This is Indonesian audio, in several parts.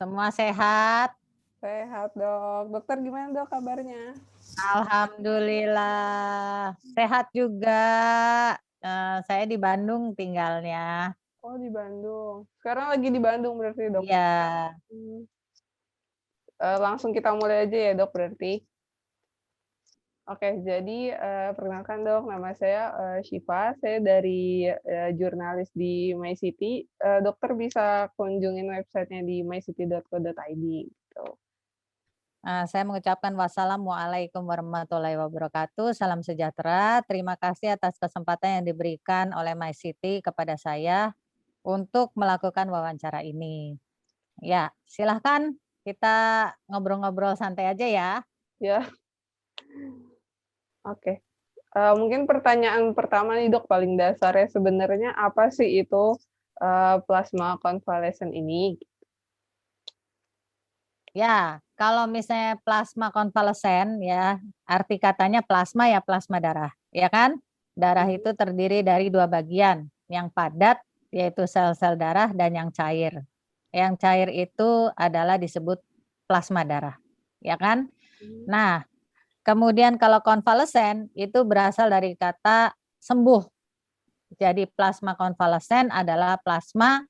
Semua sehat? Sehat, Dok. Dokter gimana, Dok, kabarnya? Alhamdulillah, sehat juga. Saya di Bandung tinggalnya. Oh, di Bandung. Sekarang lagi di Bandung berarti, Dok? Iya. Mmm. Langsung kita mulai aja ya, Dok, berarti? Oke, jadi, perkenalkan, Dok, nama saya, Syifa, saya dari, jurnalis di MyCiti, dokter bisa kunjungin website-nya di myciti.co.id, gitu. Saya mengucapkan wassalamualaikum warahmatullahi wabarakatuh, salam sejahtera. Terima kasih atas kesempatan yang diberikan oleh MyCiti kepada saya untuk melakukan wawancara ini. Ya, silahkan kita ngobrol-ngobrol santai aja ya. Ya, oke. Mungkin pertanyaan pertama nih, Dok, paling dasar ya, sebenarnya apa sih itu, plasma konvalesen ini? Ya, kalau misalnya plasma konvalesen ya, arti katanya plasma ya plasma darah, ya kan? Darah Mhm. itu terdiri dari 2 bagian, yang padat yaitu sel-sel darah dan yang cair. Yang cair itu adalah disebut plasma darah, ya kan? Mmm. Nah, kemudian kalau konvalesen itu berasal dari kata sembuh. Jadi plasma konvalesen adalah plasma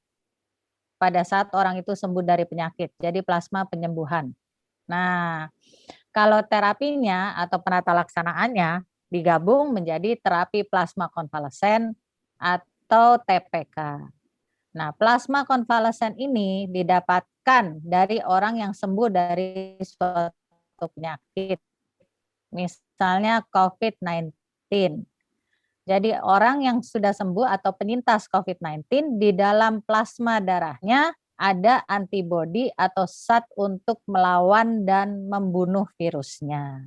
pada saat orang itu sembuh dari penyakit, jadi plasma penyembuhan. Nah, kalau terapinya atau penata laksanaannya digabung menjadi terapi plasma konvalesen atau TPK. Nah, plasma konvalesen ini didapatkan dari orang yang sembuh dari suatu penyakit, misalnya COVID-19. Jadi orang yang sudah sembuh atau penyintas COVID-19 di dalam plasma darahnya ada antibodi atau zat untuk melawan dan membunuh virusnya.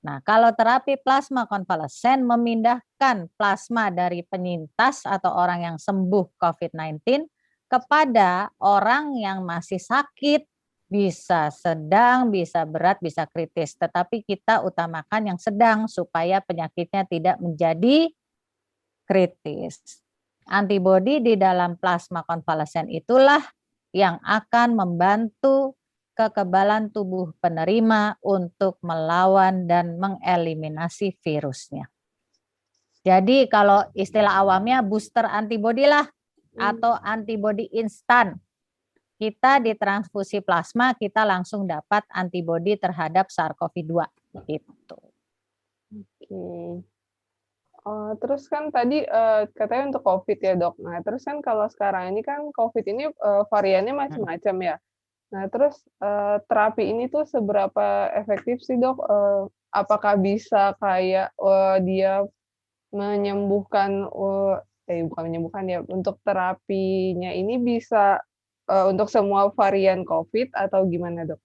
Nah, kalau terapi plasma konvalesen memindahkan plasma dari penyintas atau orang yang sembuh COVID-19 kepada orang yang masih sakit, bisa sedang, bisa berat, bisa kritis. Tetapi kita utamakan yang sedang supaya penyakitnya tidak menjadi kritis. Antibodi di dalam plasma konvalesen itulah yang akan membantu kekebalan tubuh penerima untuk melawan dan mengeliminasi virusnya. Jadi kalau istilah awamnya booster antibodi lah atau antibodi instan. Kita ditransfusi plasma, kita langsung dapat antibodi terhadap SARS-CoV-2 gitu. Oke. Terus kan tadi, katanya untuk Covid ya, Dok. Nah, terus kan kalau sekarang ini kan Covid ini, variannya macam-macam ya. Nah, terus, terapi ini tuh seberapa efektif sih, Dok? Apakah bisa kayak, dia menyembuhkan, bukan menyembuhkan ya, untuk terapinya ini bisa, untuk semua varian Covid atau gimana, Dok?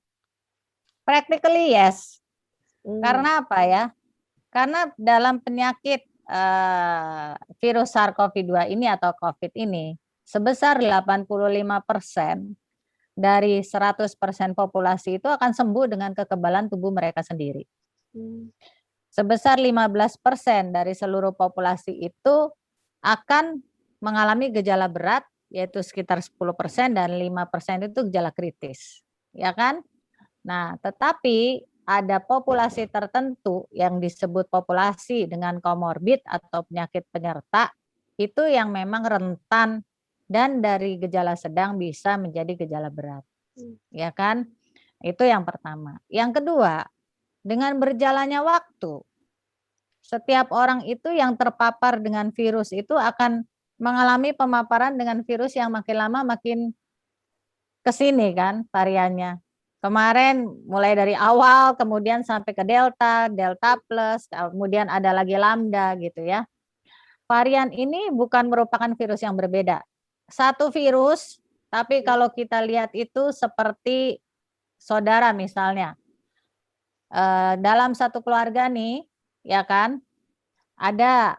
Practically yes. Mmm. Karena apa ya? Karena dalam penyakit, virus SARS-CoV-2 ini atau COVID ini, sebesar 85% dari 100% populasi itu akan sembuh dengan kekebalan tubuh mereka sendiri. Mmm. Sebesar 15% dari seluruh populasi itu akan mengalami gejala berat, yaitu sekitar 10% dan 5% itu gejala kritis, ya kan? Nah, tetapi ada populasi tertentu yang disebut populasi dengan komorbid atau penyakit penyerta, itu yang memang rentan dan dari gejala sedang bisa menjadi gejala berat, Mmm. ya kan? Itu yang pertama. Yang kedua, dengan berjalannya waktu, setiap orang itu yang terpapar dengan virus itu akan mengalami pemaparan dengan virus yang makin lama makin ke sini kan variannya. Kemarin mulai dari awal kemudian sampai ke Delta, Delta plus, kemudian ada lagi Lambda gitu ya. Varian ini bukan merupakan virus yang berbeda. Satu virus, tapi kalau kita lihat itu seperti saudara misalnya. Dalam satu keluarga nih, ya kan, ada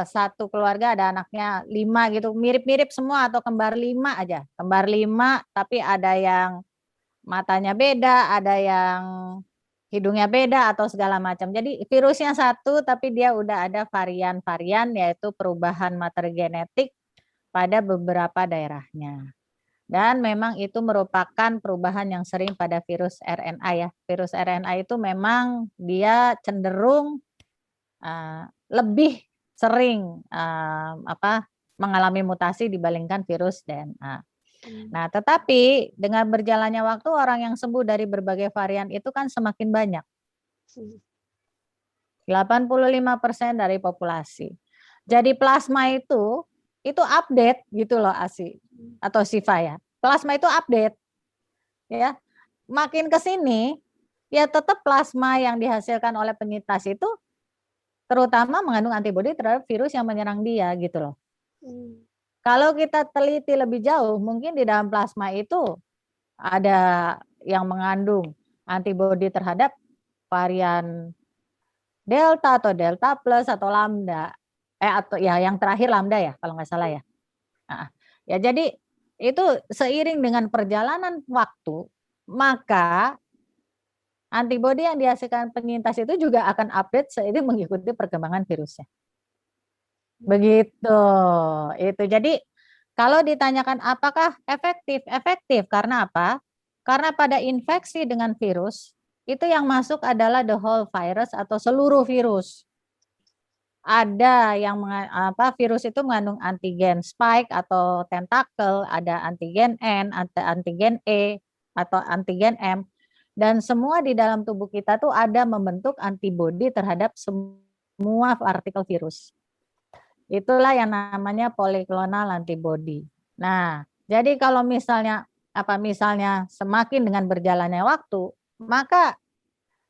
satu keluarga ada anaknya 5 gitu, mirip-mirip semua atau kembar 5 aja, kembar 5 tapi ada yang matanya beda, ada yang hidungnya beda atau segala macam. Jadi virusnya satu tapi dia udah ada varian-varian yaitu perubahan materi genetik pada beberapa daerahnya. Dan memang itu merupakan perubahan yang sering pada virus RNA ya. Virus RNA itu memang dia cenderung lebih sering mengalami mutasi dibandingkan virus DNA. Nah, tetapi dengan berjalannya waktu orang yang sembuh dari berbagai varian itu kan semakin banyak. 85% dari populasi. Jadi plasma itu update gitu loh Asi atau Siva ya. Plasma itu update ya. Makin ke sini ya tetap plasma yang dihasilkan oleh penyintas itu terutama mengandung antibodi terhadap virus yang menyerang dia gitu loh. Kalau kita teliti lebih jauh, mungkin di dalam plasma itu ada yang mengandung antibodi terhadap varian Delta atau Delta plus atau Lambda. Atau ya yang terakhir Lambda ya kalau nggak salah ya. Nah, ya jadi itu seiring dengan perjalanan waktu, maka antibodi yang dihasilkan penyintas itu juga akan update seiring mengikuti perkembangan virusnya. Begitu. Itu. Jadi kalau ditanyakan apakah efektif? Efektif karena apa? Karena pada infeksi dengan virus itu yang masuk adalah the whole virus atau seluruh virus. Ada yang virus itu mengandung antigen spike atau tentacle, ada antigen N, antigen E atau antigen M. Dan semua di dalam tubuh kita tuh ada membentuk antibodi terhadap semua partikel virus. Itulah yang namanya polyclonal antibody. Nah, jadi kalau misalnya semakin dengan berjalannya waktu, maka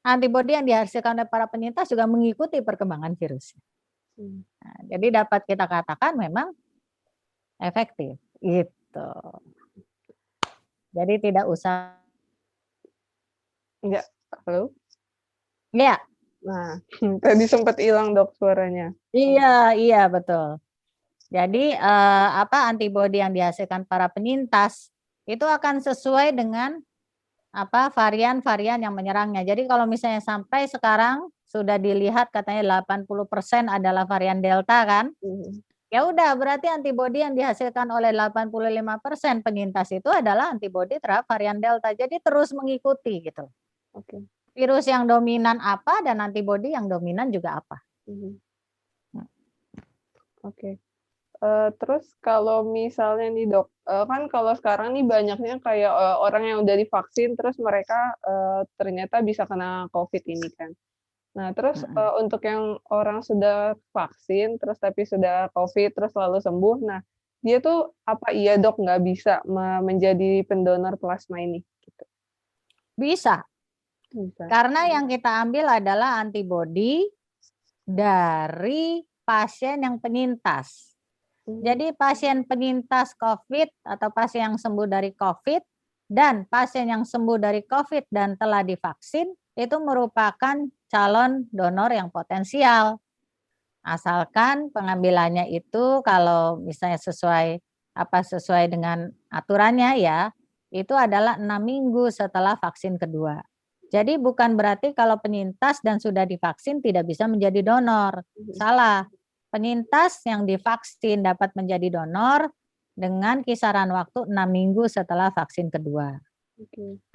antibodi yang dihasilkan oleh para penyintas juga mengikuti perkembangan virus. Nah, jadi dapat kita katakan memang efektif gitu. Jadi tidak usah. Enggak, halo? Ya. Nah, tadi sempat hilang dok suaranya. Iya betul. Jadi antibodi yang dihasilkan para penyintas itu akan sesuai dengan varian-varian yang menyerangnya. Jadi kalau misalnya sampai sekarang sudah dilihat katanya 80% adalah varian Delta kan? Ya udah berarti antibodi yang dihasilkan oleh 85% penyintas itu adalah antibodi terhadap varian Delta. Jadi terus mengikuti gitu. Oke. Virus yang dominan apa dan antibodi yang dominan juga apa. Oke. Terus kalau misalnya nih dok, kan kalau sekarang nih banyaknya kayak orang yang udah divaksin terus mereka ternyata bisa kena COVID ini kan. Nah terus untuk yang orang sudah vaksin terus tapi sudah COVID terus lalu sembuh, nah dia tuh apa iya dok nggak bisa menjadi pendonor plasma ini? Gitu. Bisa. Bisa. Karena yang kita ambil adalah antibodi dari pasien yang penyintas. Jadi pasien penyintas COVID atau pasien yang sembuh dari COVID dan pasien yang sembuh dari COVID dan telah divaksin itu merupakan calon donor yang potensial. Asalkan pengambilannya itu kalau misalnya sesuai dengan aturannya ya, itu adalah 6 minggu setelah vaksin kedua. Jadi bukan berarti kalau penyintas dan sudah divaksin tidak bisa menjadi donor. Salah. Penyintas yang divaksin dapat menjadi donor dengan kisaran waktu 6 minggu setelah vaksin kedua.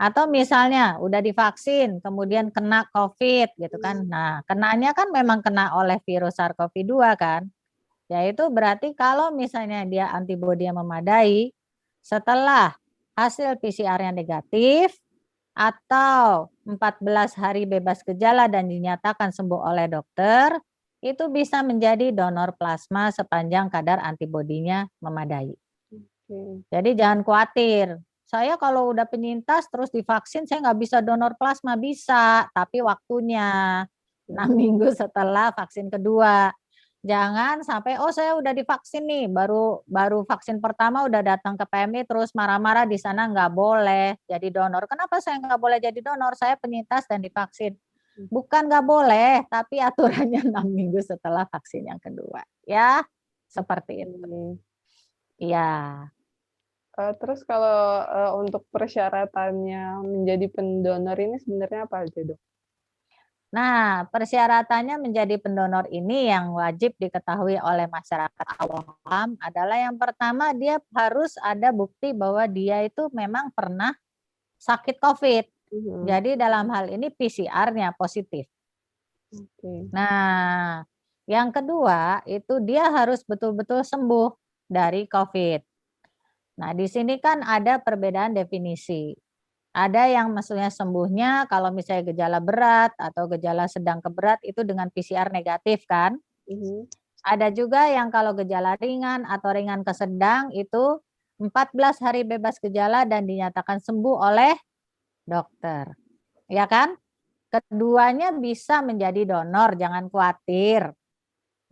Atau misalnya udah divaksin kemudian kena COVID gitu kan. Nah, kenanya kan memang kena oleh virus SARS-CoV-2 kan. Yaitu berarti kalau misalnya dia antibodi yang memadai setelah hasil PCR-nya negatif atau 14 hari bebas gejala dan dinyatakan sembuh oleh dokter, itu bisa menjadi donor plasma sepanjang kadar antibodinya memadai. Jadi jangan khawatir. Saya kalau udah penyintas terus divaksin saya nggak bisa donor plasma, bisa, tapi waktunya 6 minggu setelah vaksin kedua. Jangan sampai saya udah divaksin nih, baru vaksin pertama udah datang ke PMI terus marah-marah di sana nggak boleh jadi donor. Kenapa saya nggak boleh jadi donor? Saya penyintas dan divaksin. Bukan nggak boleh, tapi aturannya 6 minggu setelah vaksin yang kedua. Ya, seperti itu. Iya. Terus kalau untuk persyaratannya menjadi pendonor ini sebenarnya apa aja dok? Nah, persyaratannya menjadi pendonor ini yang wajib diketahui oleh masyarakat awam adalah yang pertama dia harus ada bukti bahwa dia itu memang pernah sakit COVID. Jadi dalam hal ini PCR-nya positif. Nah, yang kedua itu dia harus betul-betul sembuh dari COVID. Nah, di sini kan ada perbedaan definisi. Ada yang maksudnya sembuhnya kalau misalnya gejala berat atau gejala sedang ke berat itu dengan PCR negatif kan. Ada juga yang kalau gejala ringan atau ringan ke sedang itu 14 hari bebas gejala dan dinyatakan sembuh oleh dokter. Ya kan? Keduanya bisa menjadi donor, jangan khawatir.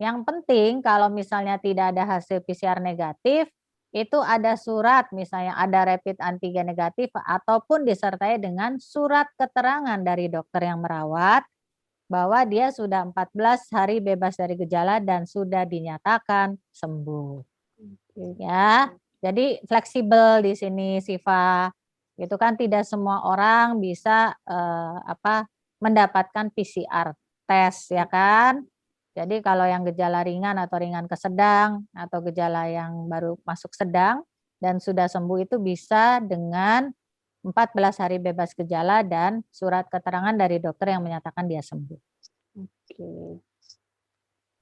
Yang penting kalau misalnya tidak ada hasil PCR negatif, itu ada surat misalnya ada rapid antigen negatif ataupun disertai dengan surat keterangan dari dokter yang merawat bahwa dia sudah 14 hari bebas dari gejala dan sudah dinyatakan sembuh. Ya, jadi fleksibel di sini Siva. Itu kan tidak semua orang bisa mendapatkan PCR tes ya kan. Jadi kalau yang gejala ringan atau ringan ke sedang atau gejala yang baru masuk sedang dan sudah sembuh itu bisa dengan 14 hari bebas gejala dan surat keterangan dari dokter yang menyatakan dia sembuh.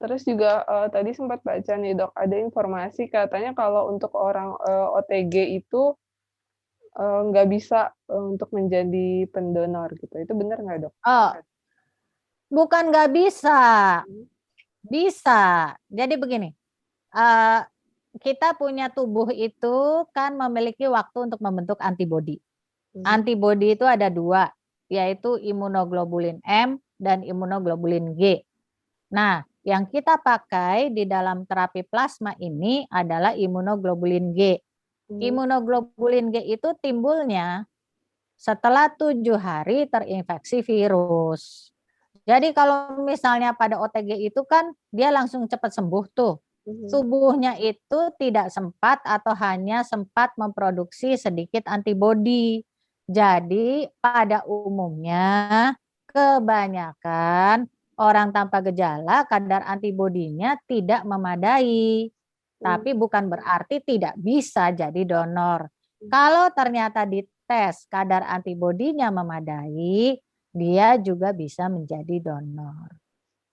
Terus juga tadi sempat baca nih dok, ada informasi katanya kalau untuk orang OTG itu nggak bisa untuk menjadi pendonor gitu. Itu benar nggak dok? Oh, bukan nggak bisa. Bisa. Jadi begini, kita punya tubuh itu kan memiliki waktu untuk membentuk antibodi. Antibodi itu ada dua, yaitu imunoglobulin M dan imunoglobulin G. Nah, yang kita pakai di dalam terapi plasma ini adalah imunoglobulin G. Imunoglobulin G itu timbulnya setelah 7 hari terinfeksi virus. Jadi kalau misalnya pada OTG itu kan dia langsung cepat sembuh tuh. Tubuhnya itu tidak sempat atau hanya sempat memproduksi sedikit antibodi. Jadi pada umumnya kebanyakan orang tanpa gejala kadar antibodinya tidak memadai. Tapi bukan berarti tidak bisa jadi donor. Kalau ternyata dites kadar antibodinya memadai, dia juga bisa menjadi donor.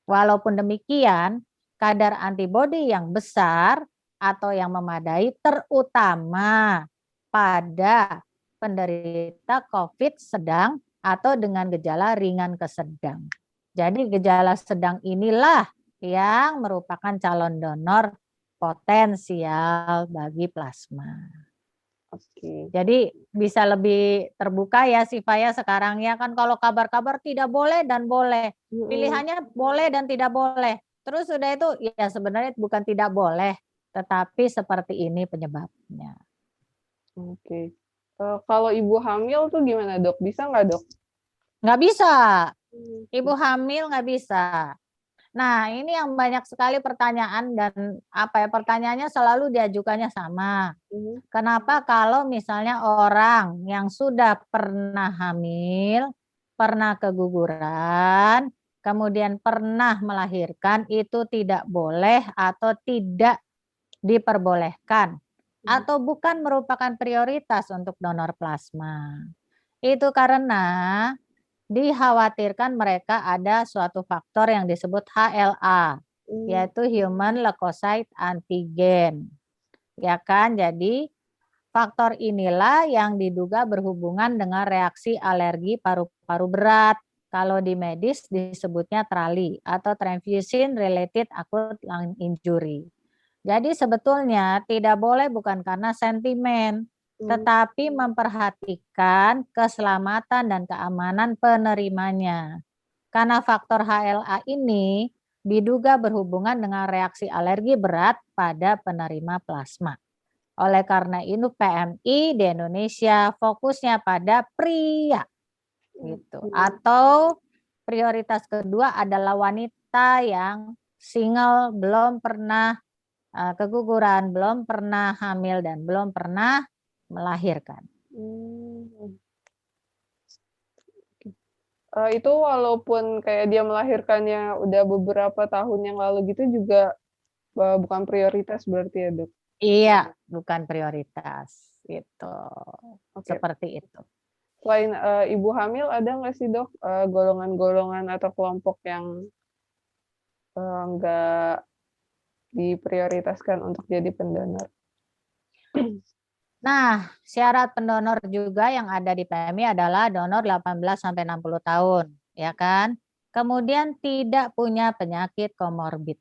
Walaupun demikian, kadar antibodi yang besar atau yang memadai terutama pada penderita COVID sedang atau dengan gejala ringan ke sedang. Jadi gejala sedang inilah yang merupakan calon donor potensial bagi plasma. Jadi bisa lebih terbuka ya Siva sekarang ya kan kalau kabar-kabar tidak boleh dan boleh. Pilihannya boleh dan tidak boleh. Terus sudah itu ya sebenarnya bukan tidak boleh, tetapi seperti ini penyebabnya. Kalau ibu hamil tuh gimana dok? Bisa nggak dok? Nggak bisa. Ibu hamil nggak bisa. Nah, ini yang banyak sekali pertanyaan dan pertanyaannya selalu diajukannya sama. Kenapa kalau misalnya orang yang sudah pernah hamil, pernah keguguran, kemudian pernah melahirkan itu tidak boleh atau tidak diperbolehkan atau bukan merupakan prioritas untuk donor plasma. Itu karena dikhawatirkan mereka ada suatu faktor yang disebut HLA, yaitu Human Leukocyte Antigen. Ya kan? Jadi faktor inilah yang diduga berhubungan dengan reaksi alergi paru-paru berat. Kalau di medis disebutnya TRALI atau Transfusion Related Acute Lung Injury. Jadi sebetulnya tidak boleh bukan karena sentimen, tetapi memperhatikan keselamatan dan keamanan penerimanya. Karena faktor HLA ini diduga berhubungan dengan reaksi alergi berat pada penerima plasma. Oleh karena itu PMI di Indonesia fokusnya pada pria. Gitu. Atau prioritas kedua adalah wanita yang single, belum pernah keguguran, belum pernah hamil dan belum pernah melahirkan. Itu walaupun kayak dia melahirkannya udah beberapa tahun yang lalu gitu juga, bukan prioritas berarti ya, Dok? Iya, bukan prioritas, gitu. Oke. Seperti itu. Selain, ibu hamil ada nggak sih, Dok, golongan-golongan atau kelompok yang, nggak diprioritaskan untuk jadi pendonor? Nah, syarat pendonor juga yang ada di PMI adalah donor 18 sampai 60 tahun, ya kan? Kemudian tidak punya penyakit komorbid.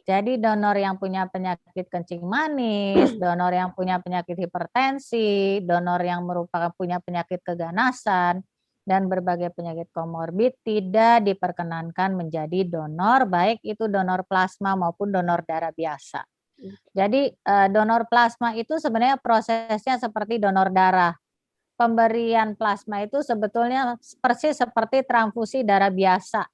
Jadi donor yang punya penyakit kencing manis, donor yang punya penyakit hipertensi, donor yang merupakan punya penyakit keganasan, dan berbagai penyakit komorbid tidak diperkenankan menjadi donor, baik itu donor plasma maupun donor darah biasa. Jadi donor plasma itu sebenarnya prosesnya seperti donor darah. Pemberian plasma itu sebetulnya persis seperti transfusi darah biasa.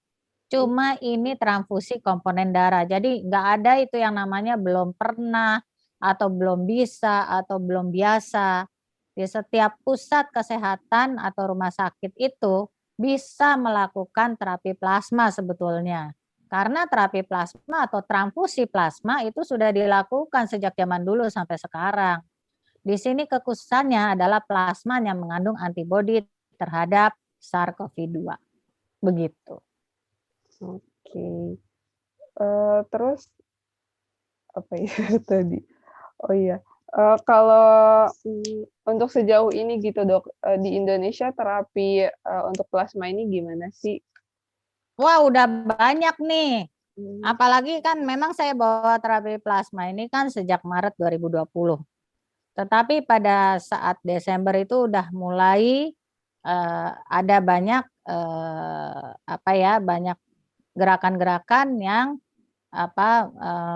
Cuma ini transfusi komponen darah. Jadi nggak ada itu yang namanya belum pernah atau belum bisa atau belum biasa. Di setiap pusat kesehatan atau rumah sakit itu bisa melakukan terapi plasma sebetulnya. Karena terapi plasma atau transfusi plasma itu sudah dilakukan sejak zaman dulu sampai sekarang. Di sini kekhususannya adalah plasma yang mengandung antibodi terhadap SARS-CoV-2. Begitu. Oke. Terus apa ya tadi? Oh iya, kalau, untuk sejauh ini gitu, Dok, di Indonesia terapi, untuk plasma ini gimana sih? Wah, udah banyak nih. Mmm, Apalagi kan memang saya bawa terapi plasma ini kan sejak Maret 2020. Tetapi pada saat Desember itu udah mulai ada banyak apa ya, banyak gerakan-gerakan yang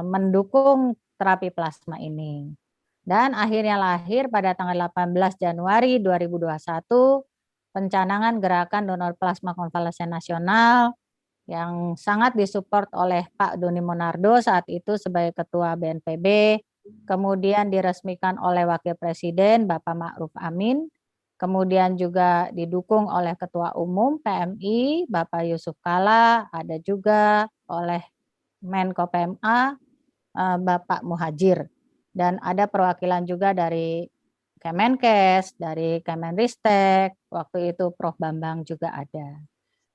mendukung terapi plasma ini. Dan akhirnya lahir pada tanggal 18 Januari 2021 pencanangan gerakan donor plasma konvalesen nasional yang sangat disupport oleh Pak Doni Monardo saat itu sebagai Ketua BNPB, kemudian diresmikan oleh Wakil Presiden Bapak Ma'ruf Amin, kemudian juga didukung oleh Ketua Umum PMI Bapak Yusuf Kala, ada juga oleh Menko PMA Bapak Muhajir, dan ada perwakilan juga dari Kemenkes, dari Kemenristek, waktu itu Prof Bambang juga ada.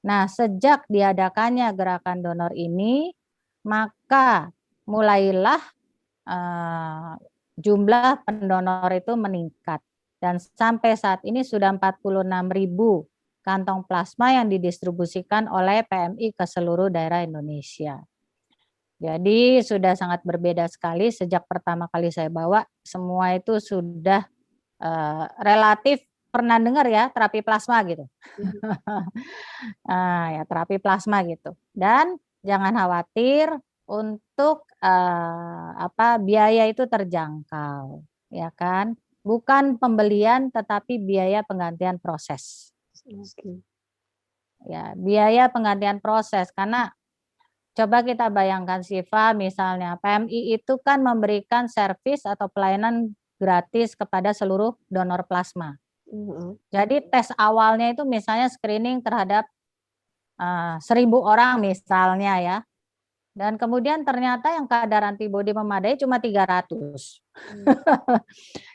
Nah, sejak diadakannya gerakan donor ini, maka mulailah jumlah pendonor itu meningkat. Dan sampai saat ini sudah 46.000 kantong plasma yang didistribusikan oleh PMI ke seluruh daerah Indonesia. Jadi sudah sangat berbeda sekali sejak pertama kali saya bawa, semua itu sudah relatif pernah dengar ya terapi plasma gitu. mhm. Ya terapi plasma gitu. Dan jangan khawatir untuk biaya itu terjangkau, ya kan? Bukan pembelian tetapi biaya penggantian proses. Oke. Ya, biaya penggantian proses karena coba kita bayangkan Siva, misalnya PMI itu kan memberikan servis atau pelayanan gratis kepada seluruh donor plasma. Mhm. Jadi tes awalnya itu misalnya screening terhadap 1.000 orang misalnya ya. Dan kemudian ternyata yang kadar antibodi memadai cuma 300. Mmm,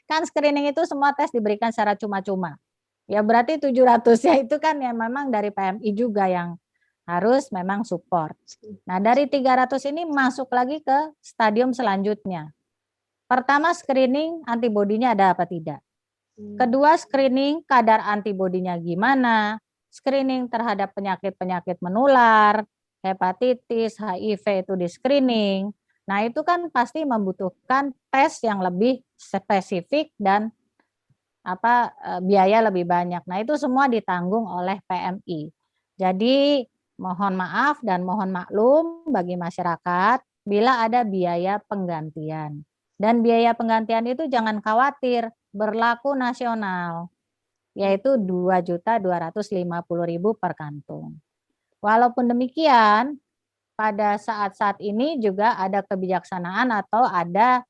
Kan screening itu semua tes diberikan secara cuma-cuma. Ya berarti 700-nya itu kan ya memang dari PMI juga yang harus memang support. Nah, dari 300 ini masuk lagi ke stadium selanjutnya. Pertama screening antibodinya ada apa tidak. mmm, Kedua screening kadar antibodinya gimana. Screening terhadap penyakit-penyakit menular, hepatitis, HIV itu di screening. Nah, itu kan pasti membutuhkan tes yang lebih spesifik dan biaya lebih banyak. Nah, itu semua ditanggung oleh PMI. Jadi mohon maaf dan mohon maklum bagi masyarakat bila ada biaya penggantian. Dan biaya penggantian itu jangan khawatir, berlaku nasional, yaitu 2.250.000 per kantung. Walaupun demikian, pada saat-saat ini juga ada kebijaksanaan atau ada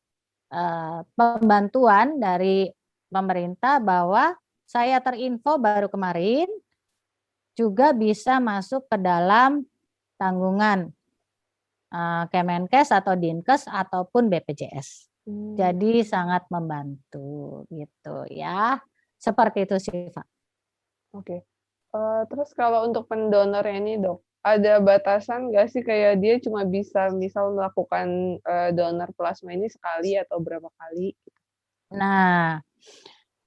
pembantuan dari pemerintah bahwa saya terinfo baru kemarin juga bisa masuk ke dalam tanggungan Kemenkes atau Dinkes ataupun BPJS. Jadi sangat membantu gitu ya. Seperti itu sih, Pak. Oke. Terus kalau untuk pendonornya ini, Dok, ada batasan nggak sih kayak dia cuma bisa misal melakukan, donor plasma ini sekali atau berapa kali? Nah,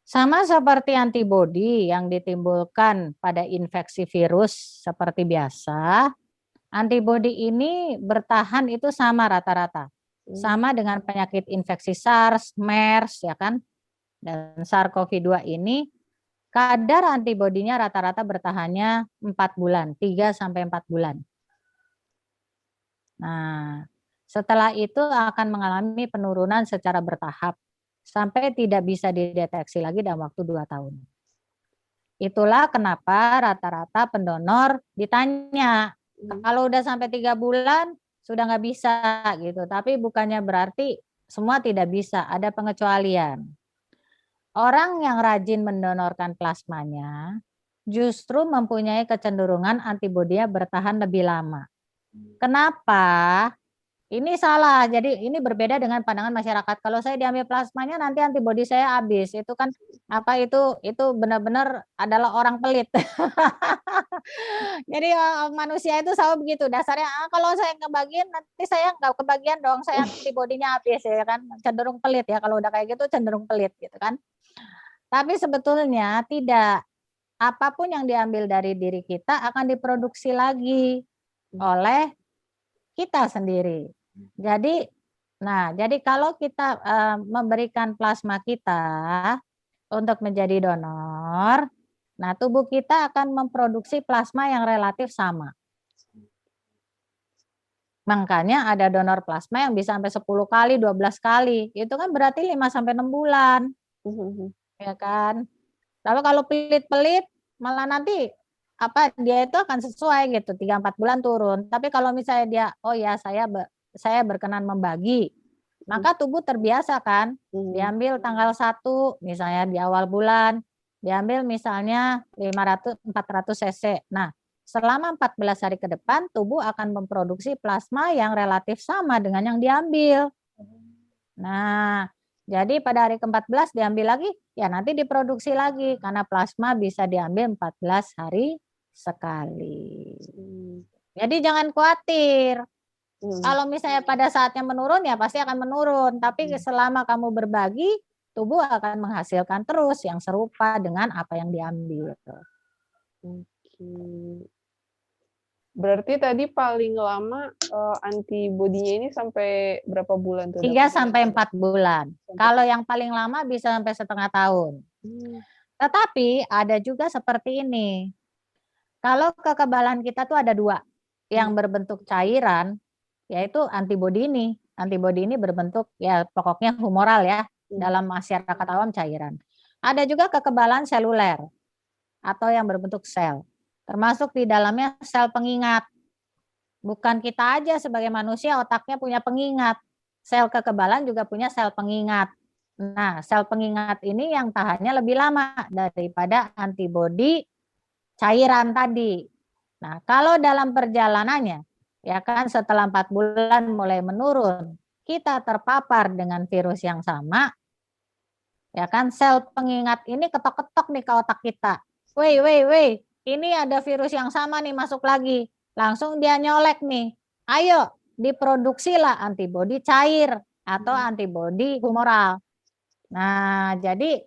sama seperti antibodi yang ditimbulkan pada infeksi virus seperti biasa, antibodi ini bertahan itu sama rata-rata. Sama dengan penyakit infeksi SARS, MERS ya kan, dan SARS-CoV-2 ini kadar antibodinya rata-rata bertahannya 4 bulan, 3 sampai 4 bulan. Nah, setelah itu akan mengalami penurunan secara bertahap sampai tidak bisa dideteksi lagi dalam waktu 2 tahun. Itulah kenapa rata-rata pendonor ditanya, kalau udah sampai 3 bulan sudah nggak bisa gitu, tapi bukannya berarti semua tidak bisa, ada pengecualian. Orang yang rajin mendonorkan plasmanya justru mempunyai kecenderungan antibodinya bertahan lebih lama. Kenapa? Ini salah. Jadi ini berbeda dengan pandangan masyarakat. Kalau saya diambil plasmanya nanti antibodi saya habis. Itu kan apa itu benar-benar adalah orang pelit. Jadi manusia itu selalu begitu. Dasarnya kalau saya kebagian nanti saya nggak kebagian dong. Saya antibodinya habis ya kan. Cenderung pelit ya. Kalau udah kayak gitu cenderung pelit gitu kan. Tapi sebetulnya tidak. Apapun yang diambil dari diri kita akan diproduksi lagi oleh kita sendiri. Jadi, jadi kalau kita memberikan plasma kita untuk menjadi donor, nah tubuh kita akan memproduksi plasma yang relatif sama. Makanya ada donor plasma yang bisa sampai 10 kali, 12 kali. Itu kan berarti 5 sampai 6 bulan. Ya kan? Lalu kalau pelit-pelit malah nanti dia itu akan sesuai gitu 3-4 bulan turun. Tapi kalau misalnya dia saya berkenan membagi, maka tubuh terbiasa kan, diambil tanggal 1 misalnya di awal bulan, diambil misalnya 400 cc. Nah, selama 14 hari ke depan tubuh akan memproduksi plasma yang relatif sama dengan yang diambil. Nah, jadi pada hari ke-14 diambil lagi, ya nanti diproduksi lagi karena plasma bisa diambil 14 hari sekali. Jadi jangan khawatir. Kalau misalnya pada saatnya menurun ya pasti akan menurun, tapi selama kamu berbagi, tubuh akan menghasilkan terus yang serupa dengan apa yang diambil. Berarti tadi paling lama, antibodinya ini sampai berapa bulan tuh, Dok? 3 sampai 4 bulan. Kalau yang paling lama bisa sampai setengah tahun. Tetapi ada juga seperti ini. Kalau kekebalan kita tuh ada 2. Yang berbentuk cairan, yaitu antibodi ini. Antibodi ini berbentuk ya pokoknya humoral ya. Dalam masyarakat awam cairan. Ada juga kekebalan seluler atau yang berbentuk sel. Termasuk di dalamnya sel pengingat. Bukan kita aja sebagai manusia otaknya punya pengingat. Sel kekebalan juga punya sel pengingat. Nah, sel pengingat ini yang tahannya lebih lama daripada antibodi cairan tadi. Nah, kalau dalam perjalanannya, ya kan setelah 4 bulan mulai menurun, kita terpapar dengan virus yang sama, ya kan sel pengingat ini ketok-ketok nih ke otak kita. Wei, ini ada virus yang sama nih masuk lagi. Langsung dia nyolek nih. Ayo, diproduksilah antibodi cair atau antibodi humoral. Nah, jadi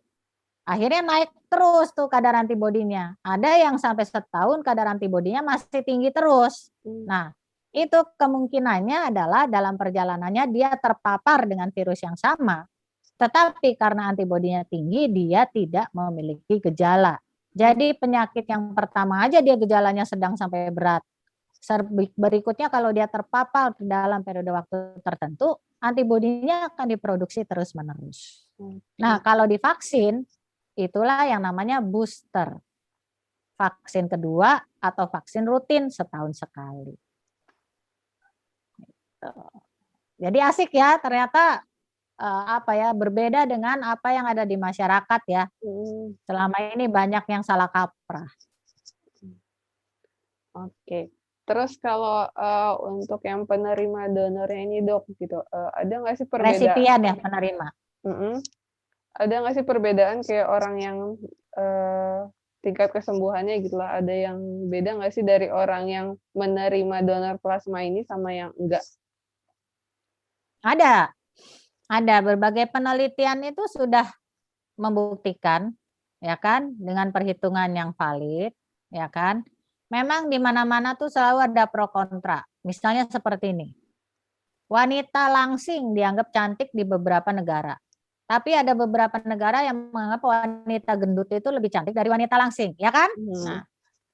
akhirnya naik terus tuh kadar antibodinya. Ada yang sampai setahun kadar antibodinya masih tinggi terus. Nah, itu kemungkinannya adalah dalam perjalanannya dia terpapar dengan virus yang sama. Tetapi karena antibodinya tinggi, dia tidak memiliki gejala. Jadi penyakit yang pertama aja dia gejalanya sedang sampai berat. Berikutnya kalau dia terpapar dalam periode waktu tertentu, antibodinya akan diproduksi terus-menerus. Nah, kalau di vaksin, itulah yang namanya booster. Vaksin kedua atau vaksin rutin setahun sekali. Jadi asik ya, ternyata berbeda dengan apa yang ada di masyarakat ya. Selama ini banyak yang salah kaprah. Oke. Terus kalau, untuk yang penerima donornya ini, Dok, gitu, ada nggak sih Resipian ya penerima. mhm, ada nggak sih perbedaan kayak orang yang, tingkat kesembuhannya gitulah, ada yang beda nggak sih dari orang yang menerima donor plasma ini sama yang enggak? Ada berbagai penelitian itu sudah membuktikan, ya kan, dengan perhitungan yang valid, ya kan. Memang di mana-mana tuh selalu ada pro kontra. Misalnya seperti ini. Wanita langsing dianggap cantik di beberapa negara. Tapi ada beberapa negara yang menganggap wanita gendut itu lebih cantik dari wanita langsing, ya kan? Nah,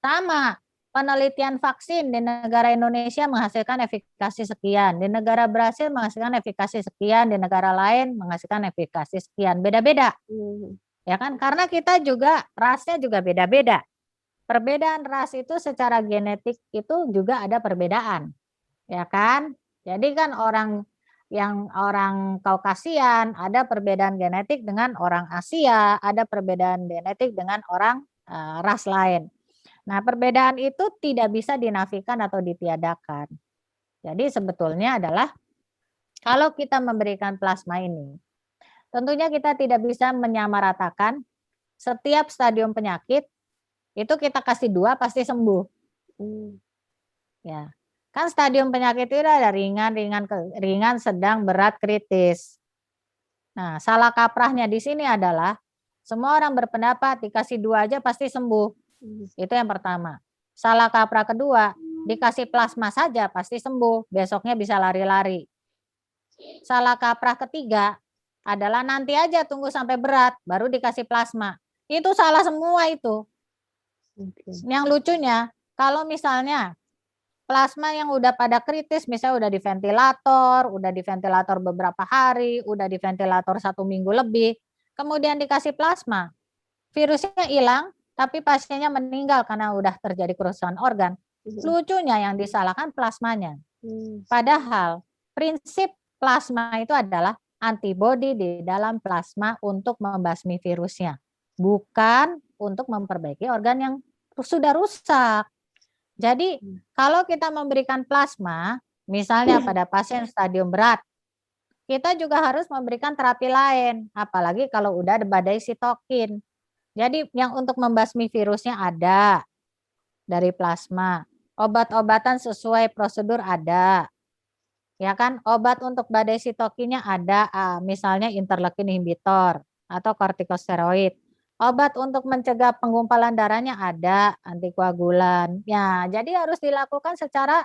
sama penelitian vaksin di negara Indonesia menghasilkan efikasi sekian, di negara Brasil menghasilkan efikasi sekian, di negara lain menghasilkan efikasi sekian, beda-beda. Ya kan? Karena kita juga rasnya juga beda-beda. Perbedaan ras itu secara genetik itu juga ada perbedaan. Ya kan? Jadi kan orang Kaukasian ada perbedaan genetik dengan orang Asia, ada perbedaan genetik dengan orang ras lain. Nah, perbedaan itu tidak bisa dinafikan atau ditiadakan. Jadi sebetulnya adalah kalau kita memberikan plasma ini, tentunya kita tidak bisa menyamaratakan setiap stadium penyakit itu kita kasih 2 pasti sembuh. Ya. Kan stadium penyakit itu ada ringan, ringan, sedang, berat, kritis. Nah, salah kaprahnya di sini adalah semua orang berpendapat dikasih 2 aja pasti sembuh. Itu yang pertama. Salah kaprah kedua, dikasih plasma saja pasti sembuh, besoknya bisa lari-lari. Salah kaprah ketiga adalah nanti aja tunggu sampai berat baru dikasih plasma. Itu salah semua itu. Yang lucunya, kalau misalnya plasma yang udah pada kritis, misalnya udah di ventilator beberapa hari, udah di ventilator 1 minggu lebih, kemudian dikasih plasma, virusnya hilang, tapi pasiennya meninggal karena udah terjadi kerusakan organ. Lucunya yang disalahkan plasmanya. Padahal prinsip plasma itu adalah antibodi di dalam plasma untuk membasmi virusnya, bukan untuk memperbaiki organ yang sudah rusak. Jadi kalau kita memberikan plasma, misalnya pada pasien stadium berat, kita juga harus memberikan terapi lain, apalagi kalau udah ada badai sitokin. Jadi yang untuk membasmi virusnya ada dari plasma, obat-obatan sesuai prosedur ada, ya kan? Obat untuk badai sitokinnya ada, misalnya interleukin inhibitor atau kortikosteroid. Obat untuk mencegah penggumpalan darahnya ada, antikoagulan. Ya, jadi harus dilakukan secara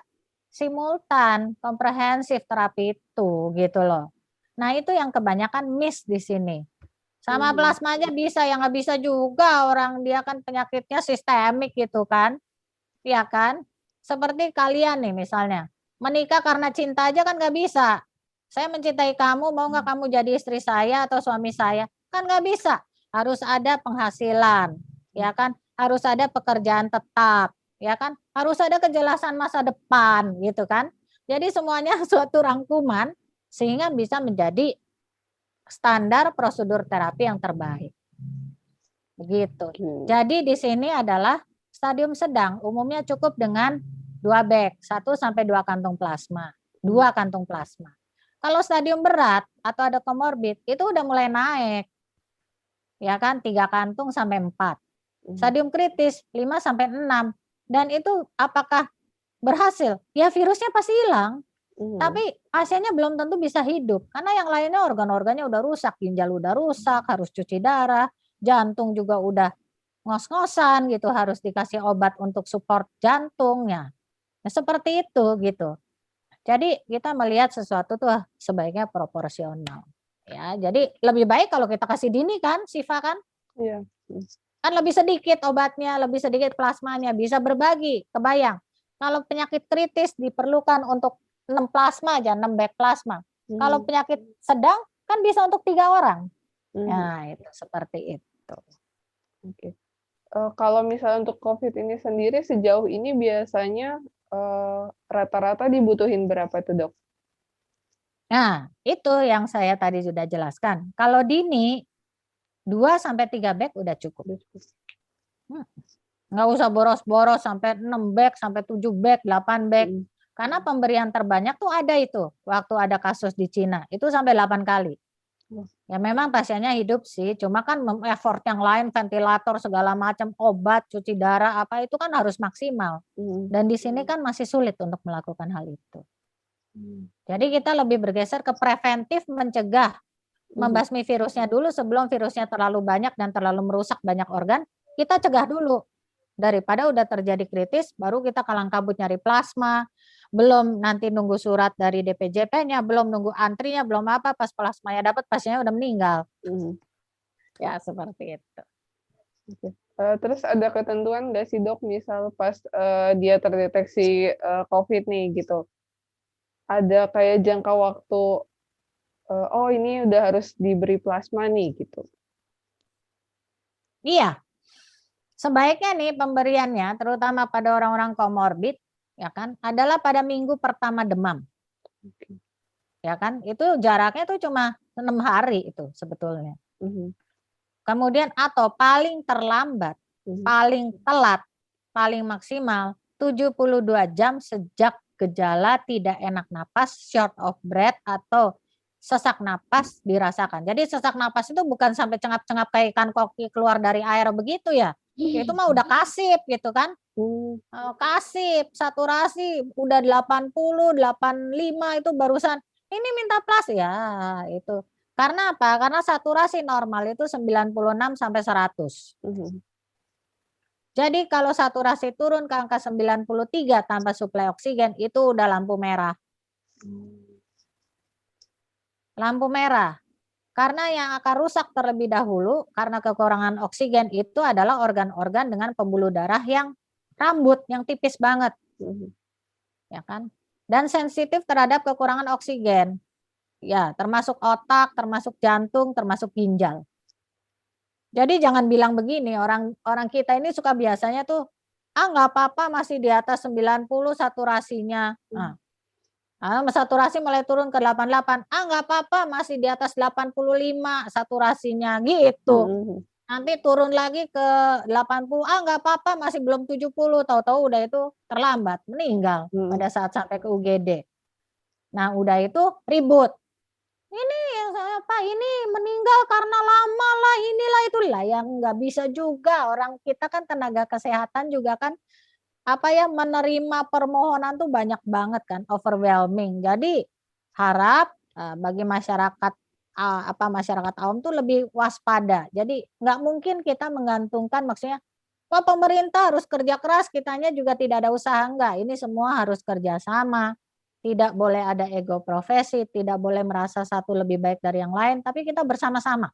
simultan, komprehensif terapi itu gitu loh. Nah, itu yang kebanyakan miss di sini. Sama plasma aja bisa, yang nggak bisa juga orang dia kan penyakitnya sistemik gitu kan. Ya kan? Seperti kalian nih misalnya, menikah karena cinta aja kan nggak bisa. Saya mencintai kamu, mau nggak kamu jadi istri saya atau suami saya? Kan nggak bisa. Harus ada penghasilan, ya kan? Harus ada pekerjaan tetap, ya kan? Harus ada kejelasan masa depan, gitu kan? Jadi semuanya suatu rangkuman sehingga bisa menjadi standar prosedur terapi yang terbaik. Begitu. Jadi di sini adalah stadium sedang, umumnya cukup dengan 2 bag, 1 sampai 2 kantung plasma. 2 kantung plasma. Kalau stadium berat atau ada komorbid, itu udah mulai naik. Ya kan, 3 kantung sampai 4. Stadium kritis 5 sampai 6. Dan itu apakah berhasil? Ya virusnya pasti hilang. Tapi pasiennya belum tentu bisa hidup. Karena yang lainnya organ-organnya udah rusak. Ginjal udah rusak, harus cuci darah. Jantung juga udah ngos-ngosan gitu. Harus dikasih obat untuk support jantungnya. Nah, seperti itu gitu. Jadi kita melihat sesuatu tuh sebaiknya proporsional. Ya, jadi lebih baik kalau kita kasih dini kan, Siva kan? Iya. Kan lebih sedikit obatnya, lebih sedikit plasmanya, bisa berbagi, kebayang. Kalau penyakit kritis diperlukan untuk 6 plasma aja, 6 bag plasma. Kalau penyakit sedang kan bisa untuk 3 orang. Nah, itu seperti itu. Oke. Kalau misalnya untuk COVID ini sendiri sejauh ini biasanya, rata-rata dibutuhin berapa tuh, Dok? Nah, itu yang saya tadi sudah jelaskan. Kalau dini 2 sampai 3 bag udah cukup. Nggak usah boros-boros sampai 6 bag, sampai 7 bag, 8 bag. Karena pemberian terbanyak tuh ada itu, waktu ada kasus di Cina, itu sampai 8 kali. Ya memang pasiennya hidup sih, cuma kan effort yang lain, ventilator segala macam, obat, cuci darah, apa itu kan harus maksimal. Dan di sini kan masih sulit untuk melakukan hal itu. Jadi kita lebih bergeser ke preventif, mencegah, membasmi virusnya dulu sebelum virusnya terlalu banyak dan terlalu merusak banyak organ, kita cegah dulu. Daripada udah terjadi kritis, baru kita kalang kabut nyari plasma, belum nanti nunggu surat dari DPJP-nya, belum nunggu antrinya, belum apa, pas plasmanya dapat pasiennya udah meninggal. Ya seperti itu. Terus ada ketentuan nggak sih dok, misal pas dia terdeteksi COVID nih gitu, ada kayak jangka waktu, oh ini udah harus diberi plasma nih gitu? Iya, sebaiknya nih pemberiannya, terutama pada orang-orang komorbid, ya kan, adalah pada minggu pertama demam. Ya kan, itu jaraknya itu cuma 6 hari itu sebetulnya. Kemudian atau paling terlambat, paling telat, paling maksimal 72 jam sejak gejala tidak enak napas, short of breath atau sesak napas dirasakan. Jadi sesak napas itu bukan sampai cengap-cengap kayak ikan koki keluar dari air begitu ya. Itu mah udah kasip gitu kan. Kasip, saturasi udah 80, 85 itu barusan ini minta plus ya itu. Karena apa? Karena saturasi normal itu 96 sampai 100. Jadi kalau saturasi turun ke angka 93 tanpa suplai oksigen itu udah lampu merah. Lampu merah. Karena yang akan rusak terlebih dahulu karena kekurangan oksigen itu adalah organ-organ dengan pembuluh darah yang rambut yang tipis banget. Ya kan? Dan sensitif terhadap kekurangan oksigen. Ya, termasuk otak, termasuk jantung, termasuk ginjal. Jadi jangan bilang begini, orang kita ini suka biasanya tuh, nggak apa-apa masih di atas 90 saturasinya. Saturasi mulai turun ke 88, nggak apa-apa masih di atas 85 saturasinya gitu. Nanti turun lagi ke 80, nggak apa-apa masih belum 70, tahu-tahu udah itu terlambat, meninggal pada saat sampai ke UGD. Nah udah itu ribut. Ini yang apa ini meninggal karena lama lah inilah itulah, yang nggak bisa juga, orang kita kan tenaga kesehatan juga kan apa ya, menerima permohonan tuh banyak banget kan, overwhelming. Jadi harap bagi masyarakat masyarakat awam tuh lebih waspada. Jadi nggak mungkin kita menggantungkan, maksudnya wah pemerintah harus kerja keras, kitanya juga tidak ada usaha, enggak. Ini semua harus kerjasama. Tidak boleh ada ego profesi, tidak boleh merasa satu lebih baik dari yang lain, tapi kita bersama-sama.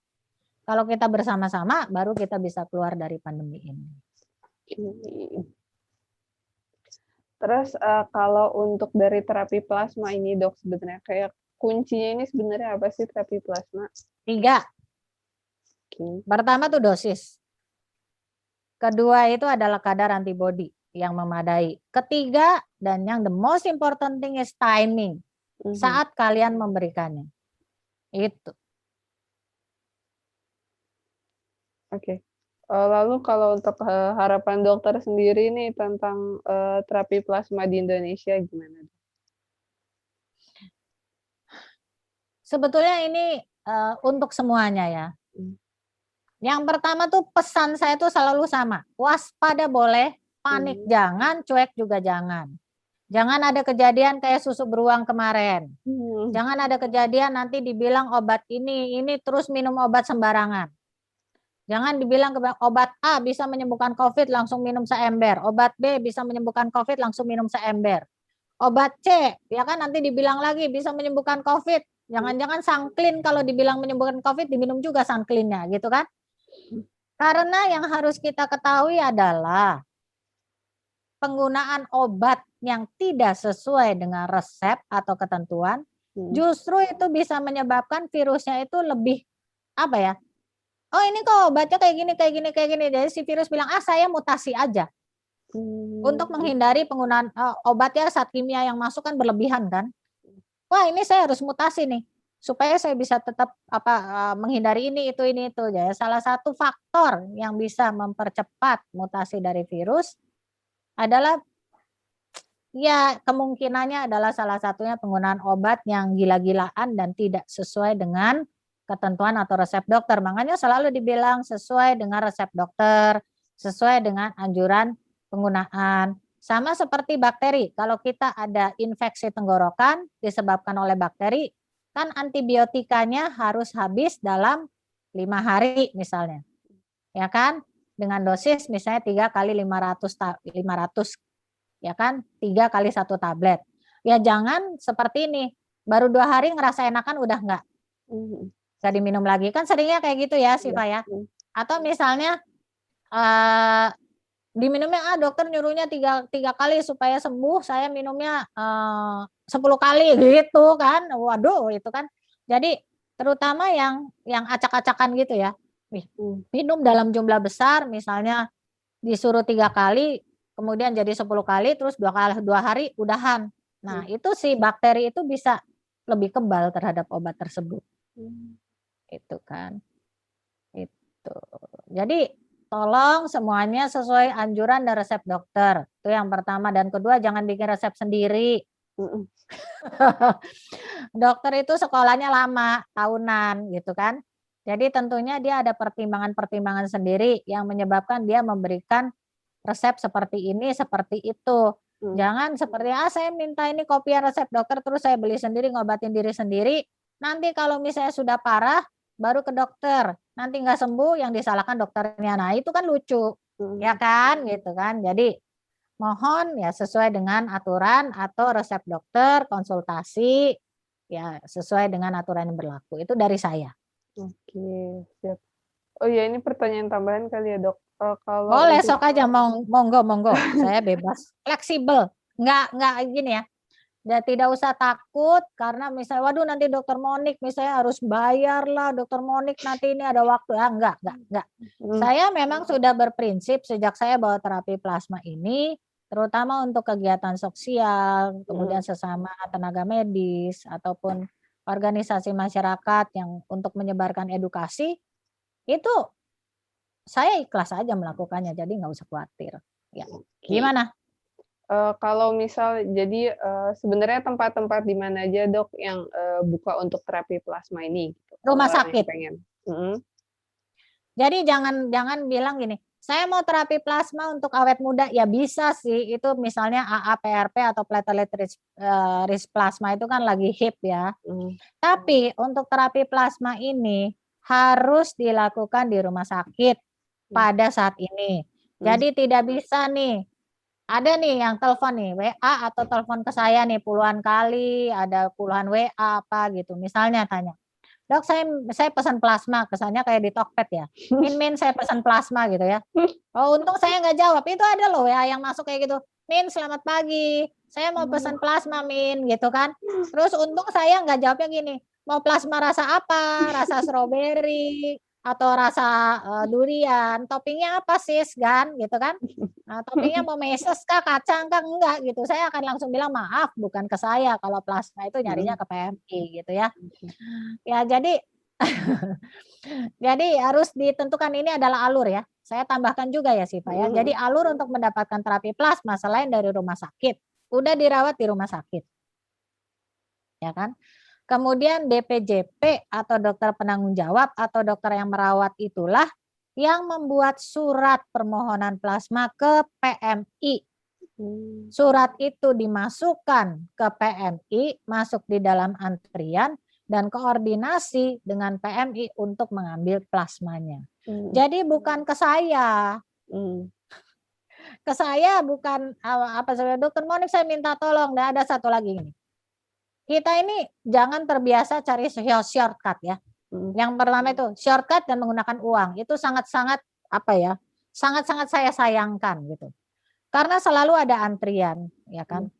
Kalau kita bersama-sama, baru kita bisa keluar dari pandemi ini. Terus kalau untuk dari terapi plasma ini dok, sebenarnya kayak kuncinya ini sebenarnya apa sih terapi plasma? 3. Pertama tuh dosis. Kedua itu adalah kadar antibodi yang memadai. Ketiga, dan yang the most important thing is timing. Saat kalian memberikannya. Itu. Oke. Lalu kalau untuk harapan dokter sendiri nih tentang terapi plasma di Indonesia gimana? Sebetulnya ini untuk semuanya ya. Yang pertama tuh pesan saya tuh selalu sama. Waspada boleh, panik jangan, cuek juga jangan. Jangan ada kejadian kayak susu beruang kemarin. Jangan ada kejadian nanti dibilang obat ini terus minum obat sembarangan. Jangan dibilang obat A bisa menyembuhkan COVID langsung minum seember. Obat B bisa menyembuhkan COVID langsung minum seember. Obat C ya kan nanti dibilang lagi bisa menyembuhkan COVID. Jangan-jangan sangklin kalau dibilang menyembuhkan COVID diminum juga sangklinnya gitu kan. Karena yang harus kita ketahui adalah penggunaan obat yang tidak sesuai dengan resep atau ketentuan, justru itu bisa menyebabkan virusnya itu lebih apa ya? Oh ini kok obatnya kayak gini. Jadi si virus bilang saya mutasi aja. Untuk menghindari penggunaan obat ya, zat kimia yang masuk kan berlebihan kan. Wah ini saya harus mutasi nih. supaya saya bisa tetap menghindari ini itu. Ya, salah satu faktor yang bisa mempercepat mutasi dari virus adalah ya kemungkinannya adalah salah satunya penggunaan obat yang gila-gilaan dan tidak sesuai dengan ketentuan atau resep dokter. Makanya selalu dibilang sesuai dengan resep dokter, sesuai dengan anjuran penggunaan. Sama seperti bakteri, kalau kita ada infeksi tenggorokan disebabkan oleh bakteri, kan antibiotikanya harus habis dalam 5 hari misalnya. Ya kan? Dengan dosis misalnya 3 kali 500 ya kan, 3 kali 1 tablet. Ya jangan seperti ini, baru 2 hari ngerasa enakan udah enggak diminum lagi. Kan seringnya kayak gitu ya Siva ya. Atau misalnya diminumnya dokter nyuruhnya 3 kali supaya sembuh, saya minumnya 10 kali gitu kan. Waduh itu kan. Jadi terutama yang acak-acakan gitu ya. Minum dalam jumlah besar misalnya disuruh 3 kali kemudian jadi 10 kali terus 2 hari udahan. Nah, itu si bakteri itu bisa lebih kebal terhadap obat tersebut. Itu kan. Itu. Jadi tolong semuanya sesuai anjuran dan resep dokter. Itu yang pertama, dan kedua jangan bikin resep sendiri. Dokter itu sekolahnya lama, tahunan gitu kan. Jadi tentunya dia ada pertimbangan-pertimbangan sendiri yang menyebabkan dia memberikan resep seperti ini, seperti itu. Jangan seperti saya minta ini kopian resep dokter terus saya beli sendiri ngobatin diri sendiri. Nanti kalau misalnya sudah parah baru ke dokter. Nanti nggak sembuh yang disalahkan dokternya. Nah, itu kan lucu. Ya kan gitu kan. Jadi mohon ya sesuai dengan aturan atau resep dokter, konsultasi ya sesuai dengan aturan yang berlaku. Itu dari saya. Oke, siap. Oh ya, ini pertanyaan tambahan kali ya, Dok. Kalau Boleh untuk sok aja monggo. Saya bebas, fleksibel. Enggak gini ya. Dan tidak usah takut karena misalnya waduh nanti dokter Monik misalnya harus bayar lah, dokter Monik nanti ini ada waktu ya, enggak. Saya memang sudah berprinsip sejak saya bawa terapi plasma ini terutama untuk kegiatan sosial, kemudian sesama tenaga medis ataupun organisasi masyarakat yang untuk menyebarkan edukasi itu saya ikhlas aja melakukannya, jadi nggak usah khawatir. Ya, gimana? Kalau misal jadi, sebenarnya tempat-tempat di mana aja Dok yang, buka untuk terapi plasma ini gitu? Rumah Kalau orang yang sakit. pengen. Jadi jangan bilang gini, saya mau terapi plasma untuk awet muda, ya bisa sih, itu misalnya AA-PRP atau platelet rich plasma itu kan lagi hip ya. Tapi untuk terapi plasma ini harus dilakukan di rumah sakit pada saat ini. Jadi tidak bisa nih, ada nih yang telepon nih, WA atau telepon ke saya nih puluhan kali, ada puluhan WA apa gitu. Misalnya tanya, "Dok, saya pesan plasma," kesannya kayak di Tokped ya. "Min, saya pesan plasma," gitu ya. Oh, untung saya nggak jawab. Itu ada loh WA yang masuk kayak gitu. "Min, selamat pagi. Saya mau pesan plasma, Min," gitu kan. Terus untung saya nggak jawabnya gini, "Mau plasma rasa apa? Rasa stroberi atau rasa durian? Toppingnya apa, Sis?" Kan, gitu kan. Nah, toppingnya mau meses kah, kacang kah? Enggak gitu. Saya akan langsung bilang, "Maaf, bukan ke saya. Kalau plasma itu nyarinya ke PMI," gitu ya. Ya, jadi jadi harus ditentukan ini adalah alur ya. Saya tambahkan juga ya Siva ya. Jadi alur untuk mendapatkan terapi plasma selain dari rumah sakit, udah dirawat di rumah sakit. Ya kan? Kemudian DPJP atau dokter penanggung jawab atau dokter yang merawat itulah yang membuat surat permohonan plasma ke PMI. Surat itu dimasukkan ke PMI, masuk di dalam antrian dan koordinasi dengan PMI untuk mengambil plasmanya. Jadi bukan ke saya. Ke saya bukan Dokter Monik saya minta tolong. Dan ada satu lagi ini. Kita ini jangan terbiasa cari shortcut ya. Yang pertama itu shortcut dan menggunakan uang. Itu sangat-sangat sangat-sangat saya sayangkan gitu. Karena selalu ada antrian, ya kan?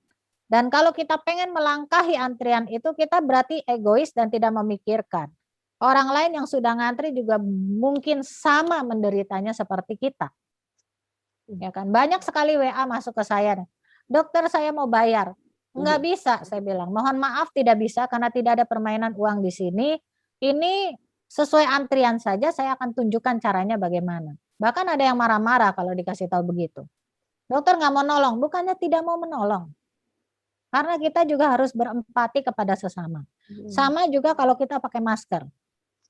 Dan kalau kita pengen melangkahi antrian itu kita berarti egois dan tidak memikirkan. Orang lain yang sudah ngantri juga mungkin sama menderitanya seperti kita. Ya kan? Banyak sekali WA masuk ke saya. "Dokter, saya mau bayar." Nggak bisa, saya bilang. Mohon maaf tidak bisa karena tidak ada permainan uang di sini. Ini sesuai antrian saja, saya akan tunjukkan caranya bagaimana. Bahkan ada yang marah-marah kalau dikasih tahu begitu. Dokter nggak mau nolong, bukannya tidak mau menolong. Karena kita juga harus berempati kepada sesama. Sama juga kalau kita pakai masker.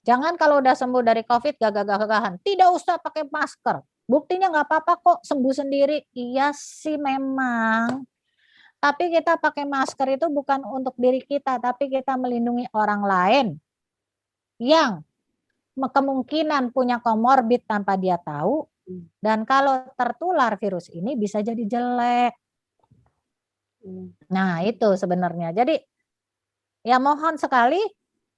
Jangan kalau udah sembuh dari COVID gagah-gagahan. Tidak usah pakai masker. Buktinya nggak apa-apa kok, sembuh sendiri. Iya sih memang. Tapi kita pakai masker itu bukan untuk diri kita, tapi kita melindungi orang lain yang kemungkinan punya komorbid tanpa dia tahu. Dan kalau tertular virus ini bisa jadi jelek. Nah itu sebenarnya. Jadi ya mohon sekali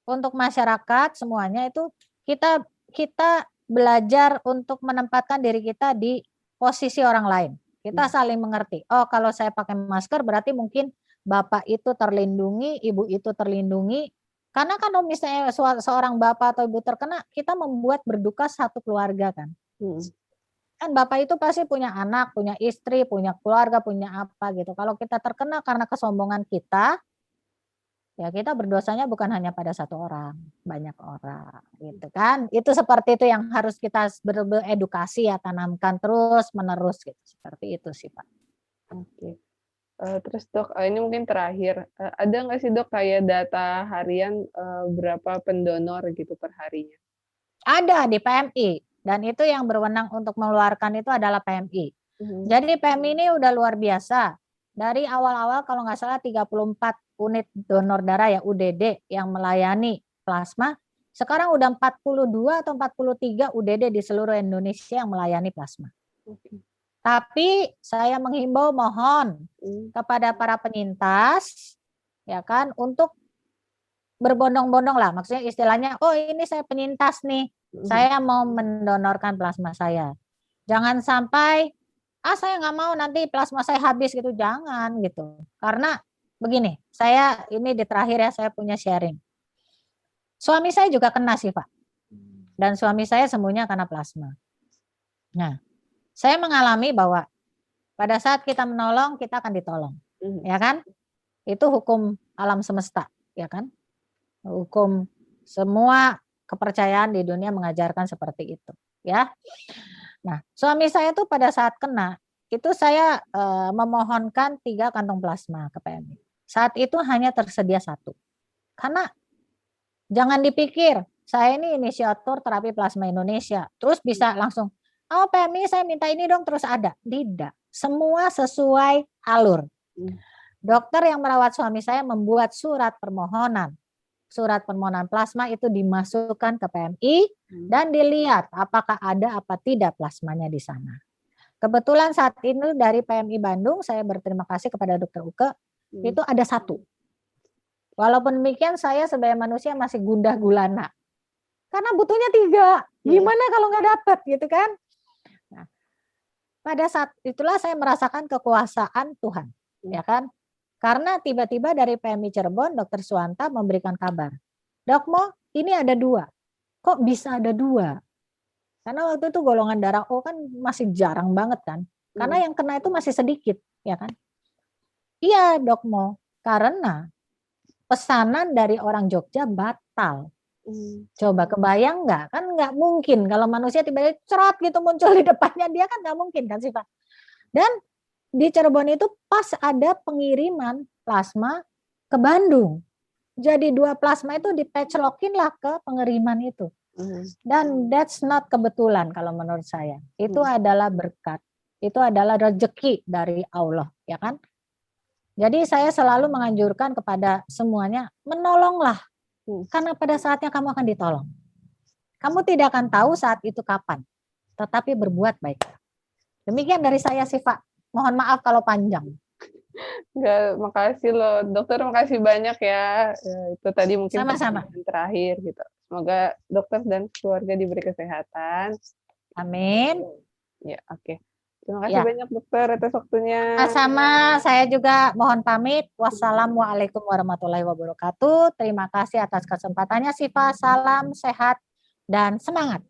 untuk masyarakat semuanya itu kita belajar untuk menempatkan diri kita di posisi orang lain. Kita saling mengerti. Oh, kalau saya pakai masker berarti mungkin bapak itu terlindungi, ibu itu terlindungi. Karena kan kalau misalnya seorang bapak atau ibu terkena, kita membuat berduka satu keluarga kan. Kan bapak itu pasti punya anak, punya istri, punya keluarga, punya apa gitu. Kalau kita terkena karena kesombongan kita, ya kita berdosanya bukan hanya pada satu orang, banyak orang gitu kan. Itu seperti itu yang harus kita beredukasi ya, tanamkan terus menerus gitu. Seperti itu sih Pak. Oke. Terus Dok, ini mungkin terakhir, ada nggak sih Dok kayak data harian berapa pendonor gitu per harinya? Ada di PMI dan itu yang berwenang untuk mengeluarkan itu adalah PMI. Jadi PMI ini udah luar biasa. Dari awal-awal kalau nggak salah 34 unit donor darah ya UDD yang melayani plasma. Sekarang udah 42 atau 43 UDD di seluruh Indonesia yang melayani plasma. Tapi saya menghimbau mohon kepada para penyintas ya kan untuk berbondong-bondong lah. Maksudnya istilahnya, oh ini saya penyintas nih. Saya mau mendonorkan plasma saya. Jangan sampai saya nggak mau nanti plasma saya habis gitu, jangan gitu. Karena begini, saya ini di terakhir ya saya punya sharing. Suami saya juga kena sih Pak, dan suami saya sembuhnya karena plasma. Nah, saya mengalami bahwa pada saat kita menolong kita akan ditolong, ya kan? Itu hukum alam semesta, ya kan? Hukum semua kepercayaan di dunia mengajarkan seperti itu, ya. Nah, suami saya tuh pada saat kena, itu saya memohonkan 3 kantong plasma ke PMI. Saat itu hanya tersedia 1. Karena jangan dipikir, saya ini inisiator terapi plasma Indonesia, terus bisa langsung, oh PMI saya minta ini dong terus ada. Tidak, semua sesuai alur. Dokter yang merawat suami saya membuat surat permohonan plasma itu dimasukkan ke PMI dan dilihat apakah ada apa tidak plasmanya di sana. Kebetulan saat ini dari PMI Bandung saya berterima kasih kepada Dokter Uke itu ada 1. Walaupun demikian saya sebagai manusia masih gundah gulana karena butuhnya 3. Gimana kalau nggak dapat gitu kan? Nah, pada saat itulah saya merasakan kekuasaan Tuhan, ya kan? Karena tiba-tiba dari PMI Cirebon, Dokter Suwanta memberikan kabar. Dok Mo, ini ada 2. Kok bisa ada 2? Karena waktu itu golongan darah O kan masih jarang banget kan. Karena yang kena itu masih sedikit, ya kan. Iya Dok Mo, karena pesanan dari orang Jogja batal. Coba kebayang nggak? Kan nggak mungkin kalau manusia tiba-tiba cerot gitu muncul di depannya dia kan nggak mungkin kan sih Pak. Dan di Cirebon itu pas ada pengiriman plasma ke Bandung. Jadi 2 plasma itu dipeclokin lah ke pengiriman itu. Dan that's not kebetulan kalau menurut saya. Itu adalah berkat. Itu adalah rezeki dari Allah, ya kan? Jadi saya selalu menganjurkan kepada semuanya, menolonglah. Karena pada saatnya kamu akan ditolong. Kamu tidak akan tahu saat itu kapan. Tetapi berbuat baik. Demikian dari saya sih Pak. Mohon maaf kalau panjang. Enggak, makasih loh. Dokter makasih banyak ya. Itu tadi mungkin Sama-sama. yang terakhir gitu. Semoga dokter dan keluarga diberi kesehatan. Amin. Ya, oke. Terima kasih banyak dokter atas waktunya. Sama, saya juga mohon pamit. Wassalamualaikum warahmatullahi wabarakatuh. Terima kasih atas kesempatannya Siva. Salam sehat dan semangat.